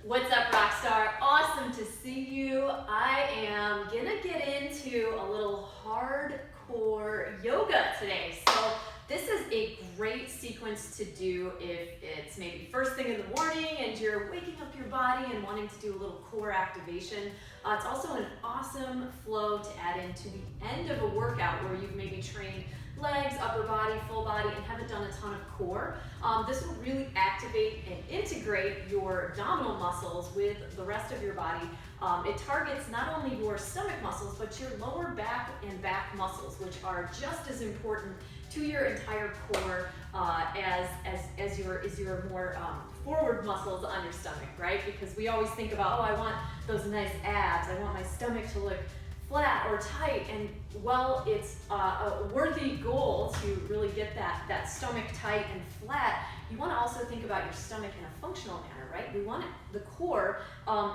What's up, Rockstar? Awesome to see you. I am gonna get into a little hardcore yoga today. So this is a great sequence to do if it's maybe first thing in the morning and you're waking up your body and wanting to do a little core activation. It's also an awesome flow to add into the end of a workout where you've maybe trained legs, upper body, full body, and haven't done a ton of core. This will really activate and integrate your abdominal muscles with the rest of your body. It targets not only your stomach muscles, but your lower back and back muscles, which are just as important to your entire core as your more forward muscles on your stomach, right? Because we always think about, oh, I want those nice abs, I want my stomach to look flat or tight, and while it's a worthy goal to really get that stomach tight and flat, you want to also think about your stomach in a functional manner, right? We want the core,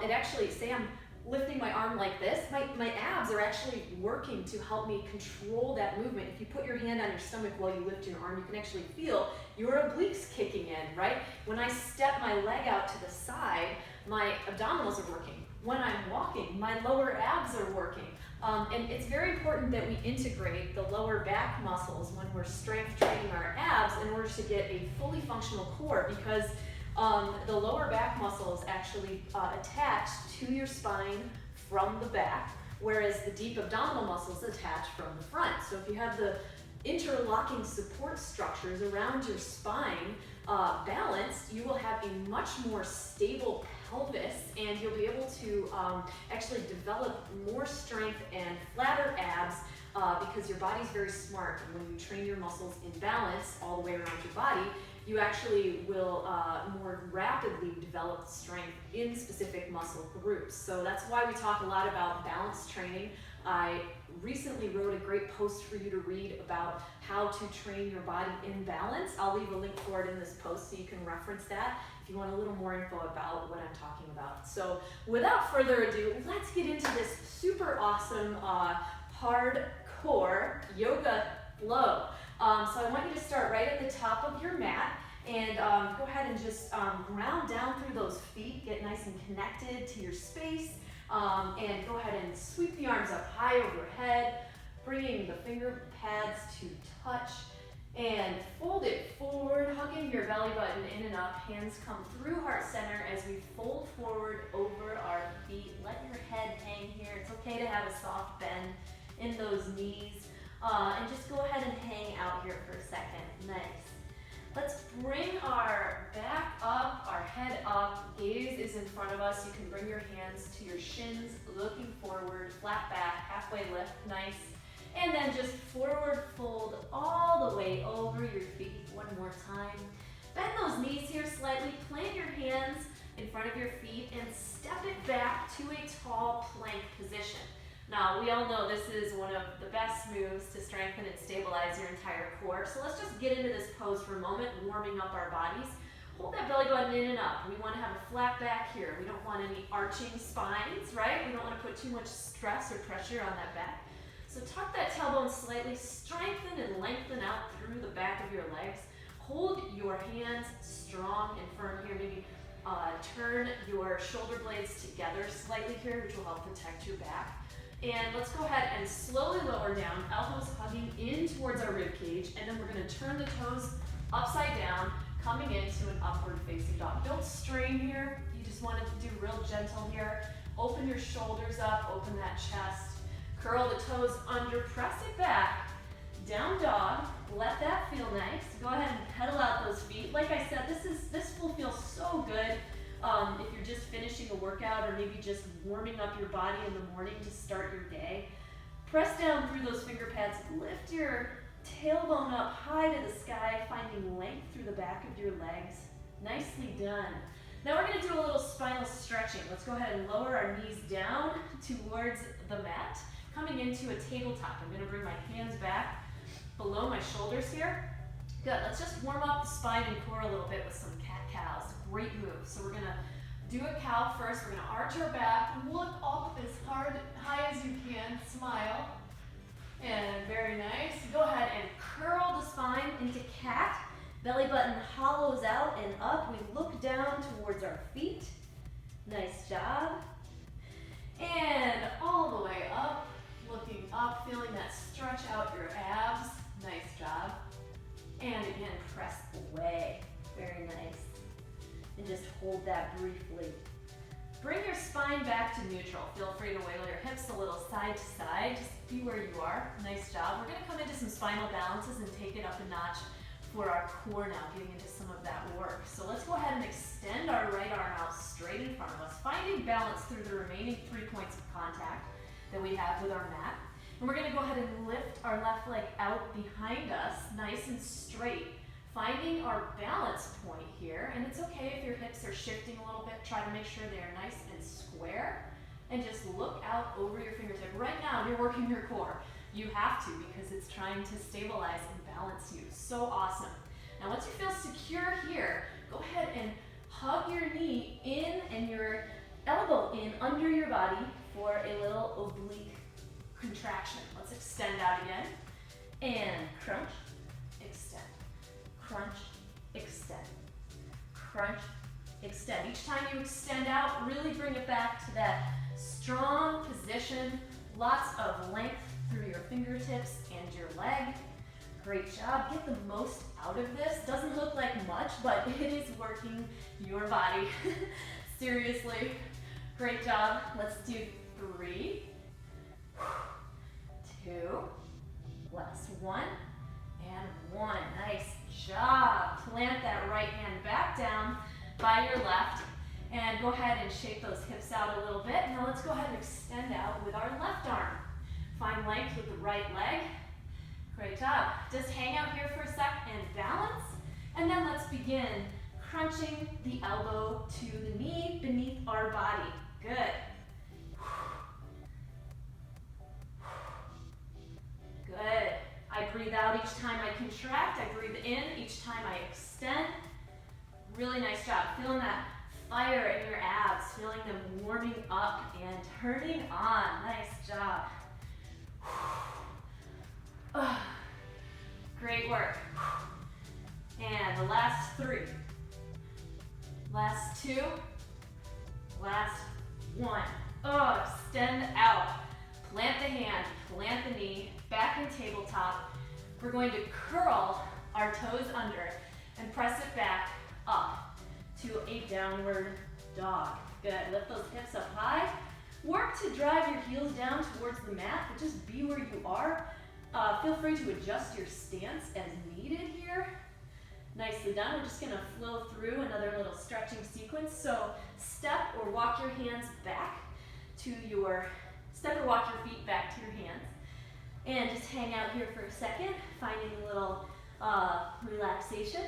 it actually, say I'm lifting my arm like this, my abs are actually working to help me control that movement. If you put your hand on your stomach while you lift your arm, you can actually feel your obliques kicking in, right? When I step my leg out to the side, my abdominals are working. When I'm walking, my lower abs are working. And it's very important that we integrate the lower back muscles when we're strength training our abs in order to get a fully functional core, because the lower back muscles actually attach to your spine from the back, whereas the deep abdominal muscles attach from the front. So if you have the interlocking support structures around your spine balanced, you will have a much more stable pelvis, and you'll be able to actually develop more strength and flatter abs because your body's very smart. And when you train your muscles in balance all the way around your body, you actually will more rapidly develop strength in specific muscle groups. So that's why we talk a lot about balance training. I recently wrote a great post for you to read about how to train your body in balance. I'll leave a link for it in this post so you can reference that if you want a little more info about what I'm talking about. So without further ado, let's get into this super awesome hardcore yoga flow. So I want you to start right at the top of your mat and go ahead and just ground down through those feet, get nice and connected to your space, and go ahead and sweep the arms up high overhead, bringing the finger pads to touch, and fold it forward, hugging your belly button in and up. Hands come through heart center as we fold forward over our feet. Let your head hang here. It's okay to have a soft bend in those knees. And just go ahead and hang out here for a second. Nice. Let's bring our back up, our head up. Gaze is in front of us. You can bring your hands to your shins, looking forward, flat back, halfway lift. Nice. And then just forward fold all the way over your feet. One more time. Bend those knees here slightly. Plant your hands in front of your feet and step it back to a tall plank position. Now, we all know this is one of the best moves to strengthen and stabilize your entire core. So let's just get into this pose for a moment, warming up our bodies. Hold that belly button in and up. We want to have a flat back here. We don't want any arching spines, right? We don't want to put too much stress or pressure on that back. So tuck that tailbone slightly, strengthen and lengthen out through the back of your legs. Hold your hands strong and firm here. Maybe turn your shoulder blades together slightly here, which will help protect your back. And let's go ahead and slowly lower down, elbows hugging in towards our rib cage, and then we're going to turn the toes upside down, coming into an upward facing dog. Don't strain here. You just want it to do real gentle here. Open your shoulders up, open that chest. Curl the toes under, press it back, down dog. Let that feel nice. Go ahead and pedal out those feet. Like I said, this will feel so good if you're just finishing a workout or maybe just warming up your body in the morning to start your day. Press down through those finger pads. Lift your tailbone up high to the sky, finding length through the back of your legs. Nicely done. Now we're going to do a little spinal stretching. Let's go ahead and lower our knees down towards the mat, coming into a tabletop. I'm going to bring my hands back below my shoulders here. Good. Let's just warm up the spine and core a little bit with some cat-cows. Great move. So we're going to do a cow first. We're going to arch our back, look up as high as you can, smile. And very nice. Go ahead and curl the spine into cat. Belly button hollows out and up. We look down towards our feet. Nice job. And all the way up, looking up, feeling that stretch out your abs. Nice job. And again, press away. Very nice. And just hold that briefly. Bring your spine back to neutral. Feel free to wiggle your hips a little side to side. Just be where you are. Nice job. We're going to come into some spinal balances and take it up a notch for our core now, getting into some of that work. So let's go ahead and extend our right arm out straight in front of us, finding balance through the remaining 3 points of contact that we have with our mat. And we're going to go ahead and lift our left leg out behind us, nice and straight, finding our balance point here. And it's okay if your hips are shifting a little bit. Try to make sure they are nice and square. And just look out over your fingertip. Right now, you're working your core. You have to, because it's trying to stabilize and balance you. So awesome. Now, once you feel secure here, go ahead and hug your knee in and your elbow in under your body for a little oblique contraction. Let's extend out again. And crunch, extend, crunch, extend, crunch, extend. Each time you extend out, really bring it back to that strong position. Lots of length through your fingertips and your leg. Great job. Get the most out of this. Doesn't look like much, but it is working your body. Seriously. Great job. Let's do 3, 2, last 1, and 1. Nice job. Plant that right hand back down by your left, and go ahead and shake those hips out a little bit. Now let's go ahead and extend out with our left arm. Find length with the right leg. Great job. Just hang out here for a sec and balance, and then let's begin crunching the elbow to the knee beneath our body. Good. Good. I breathe out each time I contract. I breathe in each time I extend. Really nice job. Feeling that fire in your abs, feeling them warming up and turning on. Nice job. Great work. And the last 3. Last 2. Last 1. Extend out. Plant the hand, plant the knee, back in tabletop. We're going to curl our toes under and press it back up to a downward dog. Good. Lift those hips up high. Work to drive your heels down towards the mat, but just be where you are. Feel free to adjust your stance as needed here. Nicely done. We're just going to flow through another little stretching sequence. So step or walk your hands back to your, step or walk your feet back to your hands. And just hang out here for a second, finding a little relaxation.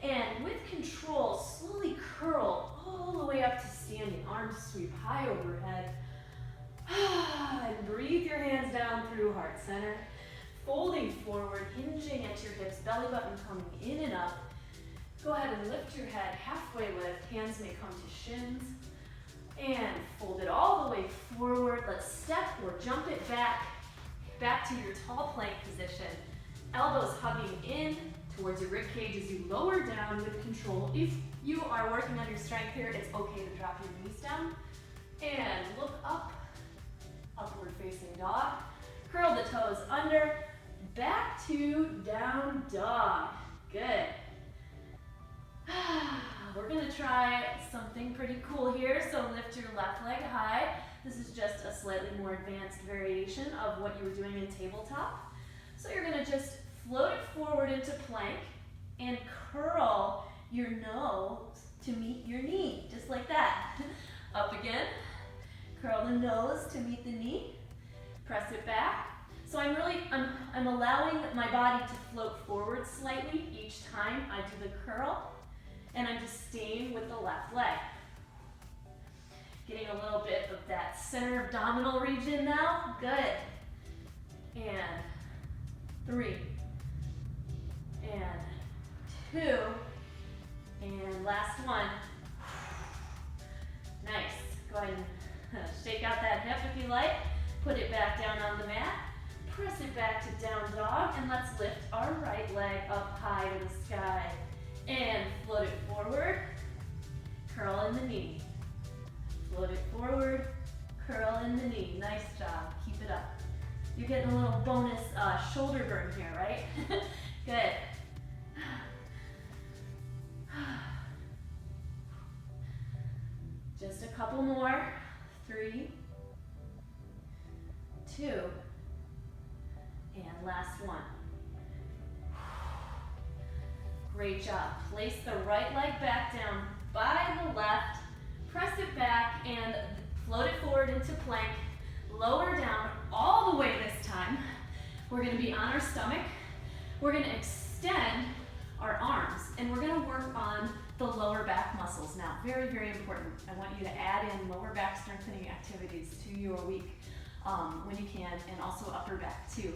And with control, slowly curl all the way up to standing. Arms sweep high overhead. And breathe your hands down through heart center. Folding forward, hinging at your hips, belly button coming in and up. Go ahead and lift your head, halfway lift. Hands may come to shins. And fold it all the way forward. Let's step or jump it back to your tall plank position. Elbows hugging in towards your rib cage as you lower down with control. If you are working on your strength here, it's okay to drop your knees down. And look up, upward facing dog. Curl the toes under, back to down dog. Good. We're gonna try something pretty cool here. So lift your left leg high. This is just a slightly more advanced variation of what you were doing in tabletop. So you're gonna just float it forward into plank and curl your nose to meet your knee, just like that. Up again, curl the nose to meet the knee, press it back. So I'm allowing my body to float forward slightly each time I do the curl, and I'm just staying with the left leg. Getting a little bit of that center abdominal region now. Good. And 3. And 2. And last 1. Nice. Go ahead and shake out that hip if you like. Put it back down on the mat. Press it back to down dog. And let's lift our right leg up high to the sky. And float it forward. Curl in the knee. You're getting a little bonus shoulder burn here, right? Good. Just a couple more. 3, 2, and last one. Great job. Place the right leg back down by the left. Press it back and float it forward into plank. Lower down all the way this time. We're going to be on our stomach. We're going to extend our arms, and we're going to work on the lower back muscles now. Very, very important. I want you to add in lower back strengthening activities to your week when you can, and also upper back too.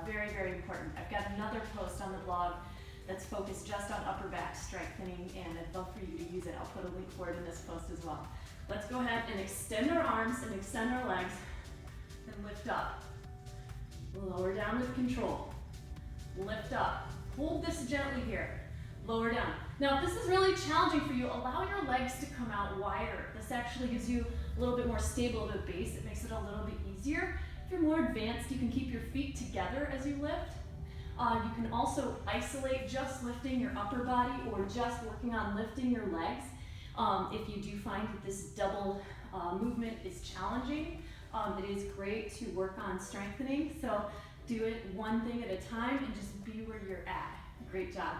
Very, very important. I've got another post on the blog that's focused just on upper back strengthening, and I'd love for you to use it. I'll put a link for it in this post as well. Let's go ahead and extend our arms and extend our legs and lift up. Lower down with control. Lift up. Hold this gently here. Lower down. Now, if this is really challenging for you, allow your legs to come out wider. This actually gives you a little bit more stable of a base. It makes it a little bit easier. If you're more advanced, you can keep your feet together as you lift. You can also isolate just lifting your upper body or just working on lifting your legs. If you do find that this double movement is challenging, it is great to work on strengthening. So do it one thing at a time and just be where you're at. Great job.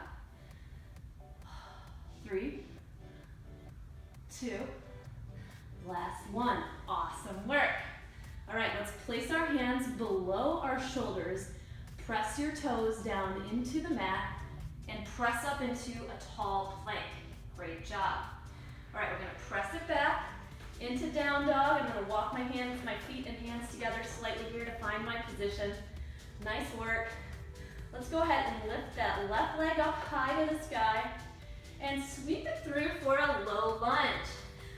3, 2, last one. Awesome work. All right, let's place our hands below our shoulders. Press your toes down into the mat and press up into a tall plank. Great job. All right, we're going to press it back into down dog. I'm going to walk my feet and hands together slightly here to find my position. Nice work. Let's go ahead and lift that left leg up high to the sky and sweep it through for a low lunge.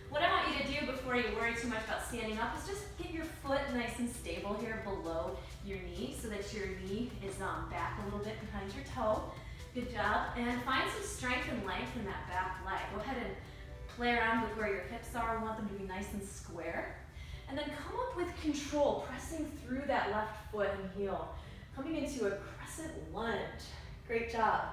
What I want you to do before you worry too much about standing up is just get your foot nice and stable here below your knee so that your knee is back a little bit behind your toe. Good job. And find some strength and length in that back leg. Go ahead and play around with where your hips are. We want them to be nice and square. And then come up with control, pressing through that left foot and heel, coming into a crescent lunge. Great job.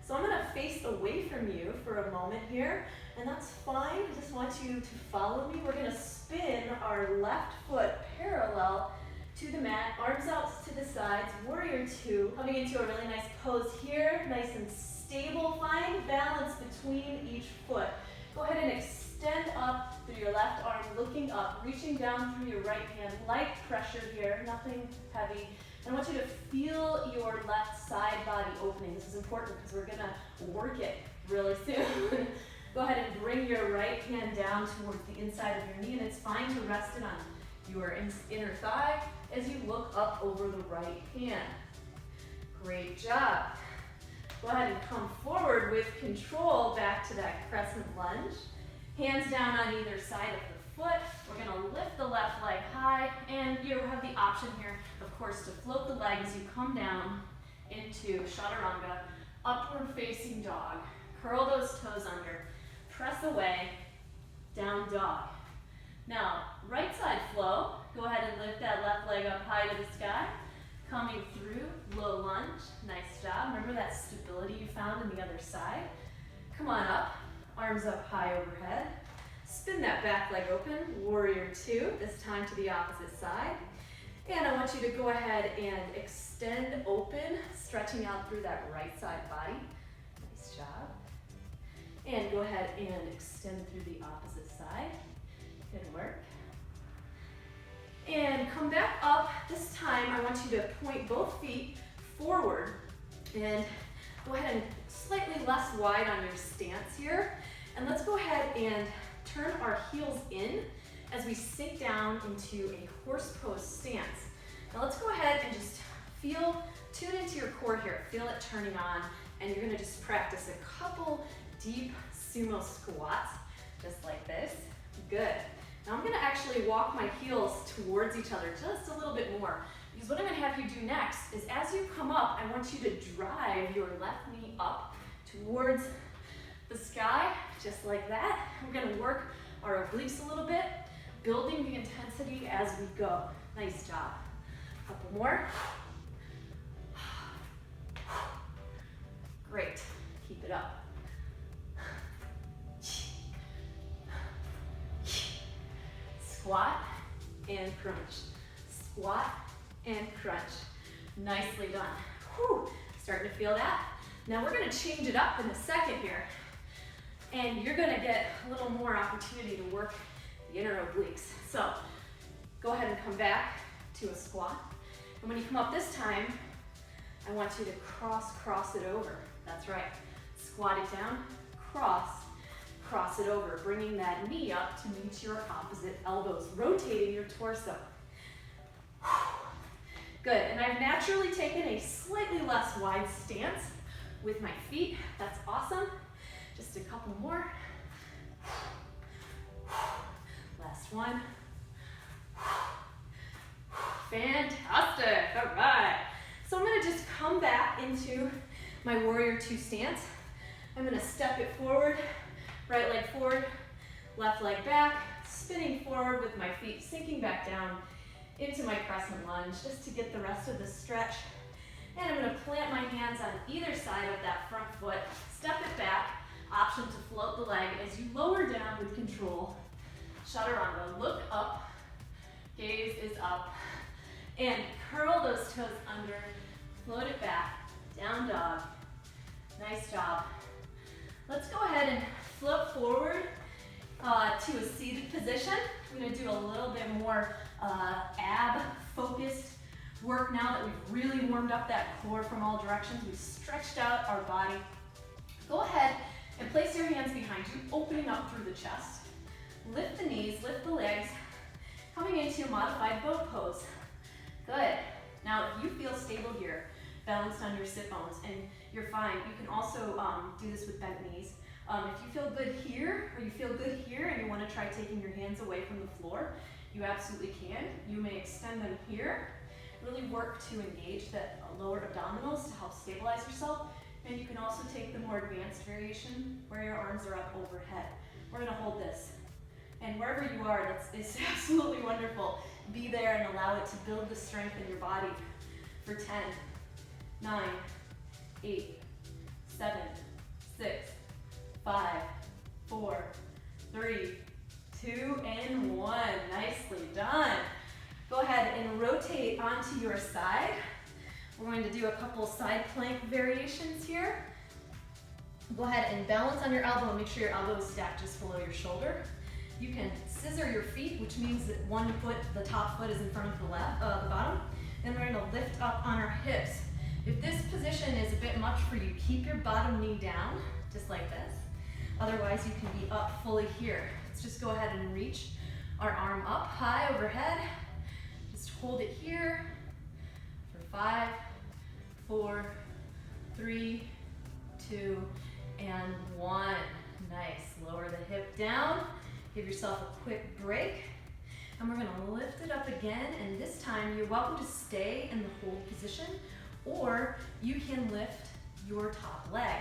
So I'm going to face away from you for a moment here, and that's fine. I just want you to follow me. We're going to spin our left foot parallel to the mat, arms out to the sides, warrior 2, coming into a really nice pose here, nice and stable. Find balance between each foot. Go ahead and extend up through your left arm, looking up, reaching down through your right hand. Light pressure here, nothing heavy. I want you to feel your left side body opening. This is important because we're going to work it really soon. Go ahead and bring your right hand down towards the inside of your knee, and it's fine to rest it on your inner thigh as you look up over the right hand. Great job. Go ahead and come forward with control back to that crescent lunge. Hands down on either side of the foot. We're going to lift the left leg high, and you have the option here, of course, to float the leg as you come down into chaturanga, upward facing dog. Curl those toes under, press away, down dog. Now, right side flow. Go ahead and lift that left leg up high to the sky. Coming through, low lunge. Nice job. Remember that stability you found on the other side. Come on up, arms up high overhead. Spin that back leg open, warrior 2, this time to the opposite side. And I want you to go ahead and extend open, stretching out through that right side body. Nice job. And go ahead and extend through the opposite side. Good work. And come back up. This time I want you to point both feet forward and go ahead and slightly less wide on your stance here. And let's go ahead and turn our heels in as we sink down into a horse pose stance. Now let's go ahead and just tune into your core here. Feel it turning on, and you're gonna just practice a couple deep sumo squats, just like this. Good. Now I'm gonna actually walk my heels towards each other just a little bit more, because what I'm gonna have you do next is as you come up, I want you to drive your left knee up towards the sky, just like that. We're gonna work our obliques a little bit, building the intensity as we go. Nice job. Couple more. Great, keep it up. Squat and crunch. Squat and crunch. Nicely done. Whew. Starting to feel that? Now we're gonna change it up in a second here. And you're gonna get a little more opportunity to work the inner obliques. So go ahead and come back to a squat. And when you come up this time, I want you to cross it over. That's right. Squat it down, cross it over, bringing that knee up to meet your opposite elbows, rotating your torso. Good, and I've naturally taken a slightly less wide stance with my feet. That's awesome. Just a couple more. Last one. Fantastic, all right. So I'm gonna just come back into my warrior two stance. I'm gonna step it forward, right leg forward, left leg back, spinning forward with my feet sinking back down into my crescent lunge just to get the rest of the stretch. And I'm gonna plant my hands on either side of that front foot, step it back, option to float the leg as you lower down with control. Chaturanga, look up, gaze is up, and curl those toes under, float it back, down dog. Nice job. Let's go ahead and flip forward to a seated position. I'm gonna do a little bit more ab-focused work now that we've really warmed up that core from all directions. We've stretched out our body. Go ahead and place your hands behind you, opening up through the chest. Lift the knees, lift the legs, coming into a modified boat pose. Good. Now, if you feel stable here, balanced on your sit bones, and you're fine, you can also do this with bent knees. If you feel good here, or you feel good here, and you want to try taking your hands away from the floor, you absolutely can. You may extend them here. Really work to engage that lower abdominals to help stabilize yourself. And you can also take the more advanced variation where your arms are up overhead. We're gonna hold this. And wherever you are, it's absolutely wonderful. Be there and allow it to build the strength in your body for 10, 9, 8, 7, 6, 5, 4, 3, 2, and 1. Nicely done. Go ahead and rotate onto your side. We're going to do a couple side plank variations here. Go ahead and balance on your elbow and make sure your elbow is stacked just below your shoulder. You can scissor your feet, which means that one foot, the top foot, is in front of the bottom. Then we're going to lift up on our hips. If this position is a bit much for you, keep your bottom knee down, just like this. Otherwise, you can be up fully here. Let's just go ahead and reach our arm up high overhead. Just hold it here for 5, 4, 3, 2, and 1. Nice. Lower the hip down. Give yourself a quick break. And we're gonna lift it up again, and this time you're welcome to stay in the hold position, or you can lift your top leg.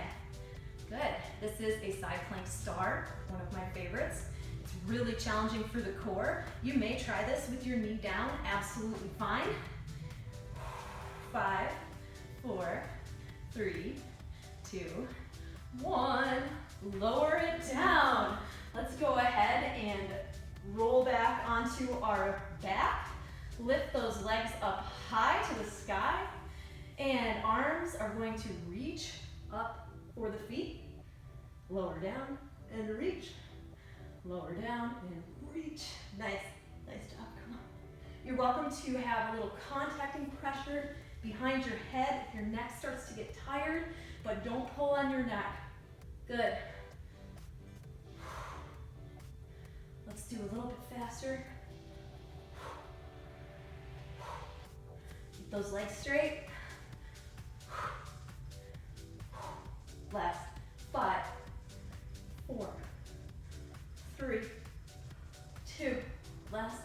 Good. This is a side plank star, one of my favorites. It's really challenging for the core. You may try this with your knee down, absolutely fine. 5, 4, 3, 2, 1. Lower it down. Let's go ahead and roll back onto our back. Lift those legs up high to the sky, and arms are going to reach up for the feet. Lower down and reach. Lower down and reach. Nice, nice job, come on. You're welcome to have a little contacting pressure behind your head if your neck starts to get tired, but don't pull on your neck. Good. Let's do a little bit faster. Keep those legs straight. Last 5, 4, 3, 2, last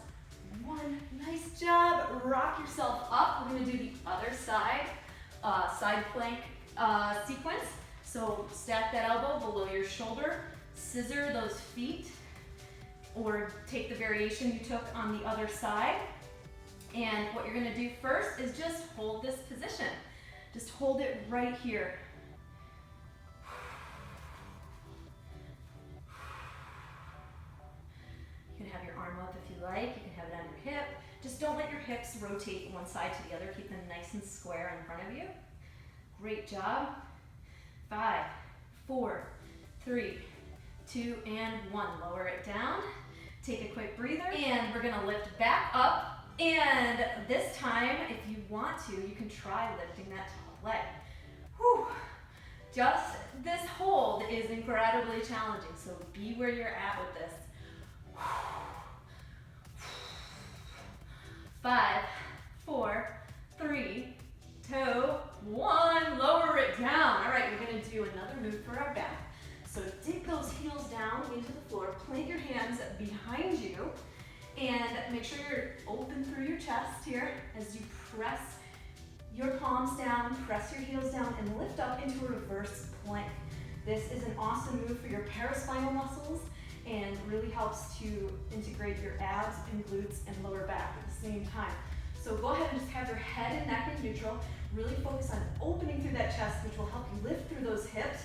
1. Nice job. Rock yourself up. We're going to do the other side, side plank sequence. So stack that elbow below your shoulder, scissor those feet, or take the variation you took on the other side. And what you're gonna do first is just hold this position. Just hold it right here. You can have your arm up if you like. You can have it on your hip. Just don't let your hips rotate one side to the other. Keep them nice and square in front of you. Great job. 5, 4, 3, 2, and 1. Lower it down. Take a quick breather. And we're gonna lift back up. And this time, if you want to, you can try lifting that top leg. Whew. Just this hold is incredibly challenging, so be where you're at with this. 5, 4, 3, 2, 1. Lower it down. All right, we're gonna do another move for our back. So dig those heels down into the floor, plant your hands behind you, and make sure you're open through your chest here as you press your palms down, press your heels down, and lift up into a reverse plank. This is an awesome move for your paraspinal muscles and really helps to integrate your abs and glutes and lower back at the same time. So go ahead and just have your head and neck in neutral. Really focus on opening through that chest, which will help you lift through those hips.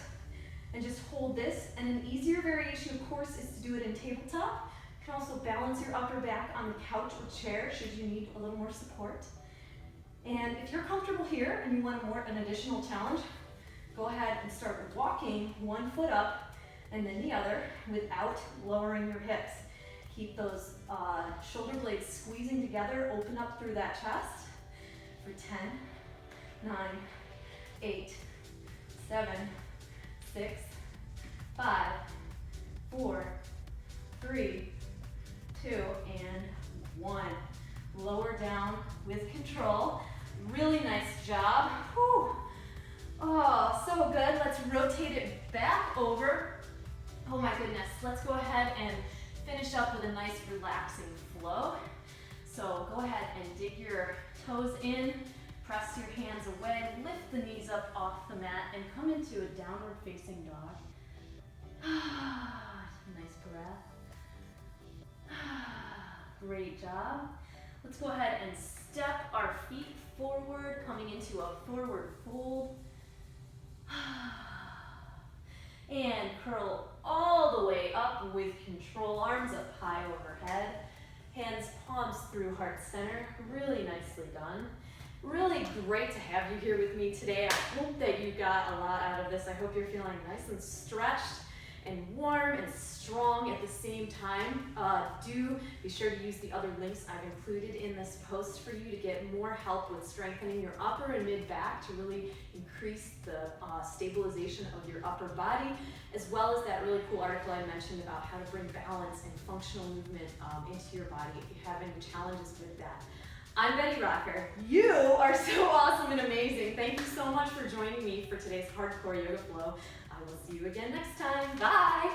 And just hold this. And an easier variation, of course, is to do it in tabletop. You can also balance your upper back on the couch or chair should you need a little more support. And if you're comfortable here and you want an additional challenge, go ahead and start walking one foot up and then the other without lowering your hips. Keep those shoulder blades squeezing together, open up through that chest for 10, 9, 8, 7, 6, 5, 4, 3, 2, and 1. Lower down with control. Really nice job. Whew. Oh, so good. Let's rotate it back over. Oh my goodness. Let's go ahead and finish up with a nice relaxing flow. So go ahead and dig your toes in, press your hands away, lift the knees up off the mat, and come into a downward facing dog. Nice breath. Great job. Let's go ahead and step our feet forward, coming into a forward fold. And curl all the way up with control, arms up high overhead, hands palms through heart center. Really nicely done. Really great to have you here with me today. I hope that you got a lot out of this. I hope you're feeling nice and stretched and warm and strong at the same time. Do be sure to use the other links I've included in this post for you to get more help with strengthening your upper and mid back to really increase the stabilization of your upper body, as well as that really cool article I mentioned about how to bring balance and functional movement into your body if you have any challenges with that. I'm Betty Rocker. You are so awesome and amazing. Thank you so much for joining me for today's Hardcore Yoga Flow. I will see you again next time. Bye.